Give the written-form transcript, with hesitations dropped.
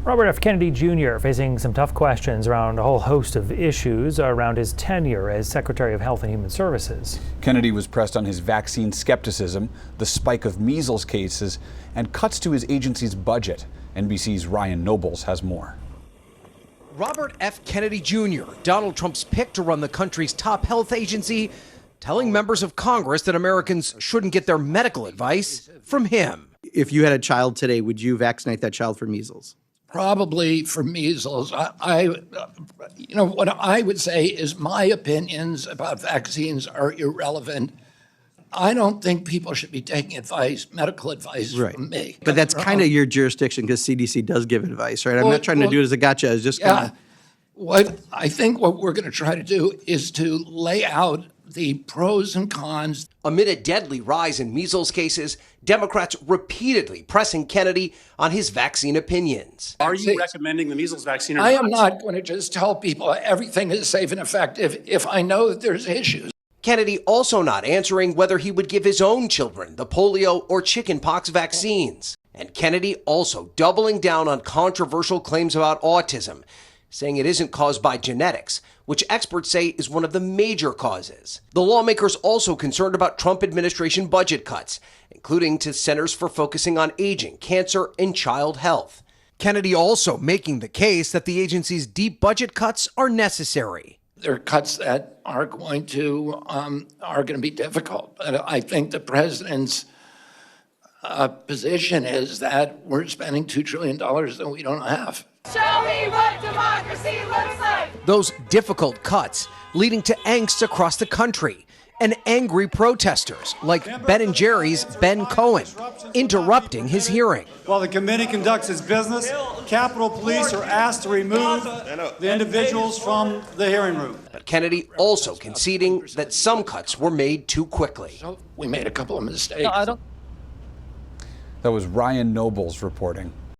Robert F. Kennedy Jr. facing some tough questions around a whole host of issues around his tenure as Secretary of Health and Human Services. Kennedy was pressed on his vaccine skepticism, the spike of measles cases, and cuts to his agency's budget. NBC's Ryan Nobles has more. Robert F. Kennedy Jr., Donald Trump's pick to run the country's top health agency, telling members of Congress that Americans shouldn't get their medical advice from him. If you had a child today, would you vaccinate that child for measles? Probably for measles. What I would say is my opinions about vaccines are irrelevant. I don't think people should be taking medical advice from me. But that's kind of your jurisdiction because CDC does give advice, right? I'm not trying to do it as a gotcha. It's just kind of. What we're going to try to do is to lay out the pros and cons. Amid a deadly rise in measles cases, Democrats repeatedly pressing Kennedy on his vaccine opinions. Are you recommending the measles vaccine or not? I am not going to just tell people everything is safe and effective if I know that there's issues. Kennedy also not answering whether he would give his own children the polio or chickenpox vaccines. And Kennedy also doubling down on controversial claims about autism, saying it isn't caused by genetics, which experts say is one of the major causes. The lawmakers also concerned about Trump administration budget cuts, including to Centers for Focusing on Aging, Cancer, and Child Health. Kennedy also making the case that the agency's deep budget cuts are necessary. There are cuts that are going to be difficult, but I think the president's position is that we're spending $2 trillion that we don't have. Show me what democracy looks like. Those difficult cuts leading to angst across the country and angry protesters like Ben & Jerry's Ben Cohen interrupting his hearing. While the committee conducts its business, Capitol Police are asked to remove the individuals from the hearing room. But Kennedy also conceding that some cuts were made too quickly. So we made a couple of mistakes. That was Ryan Nobles reporting.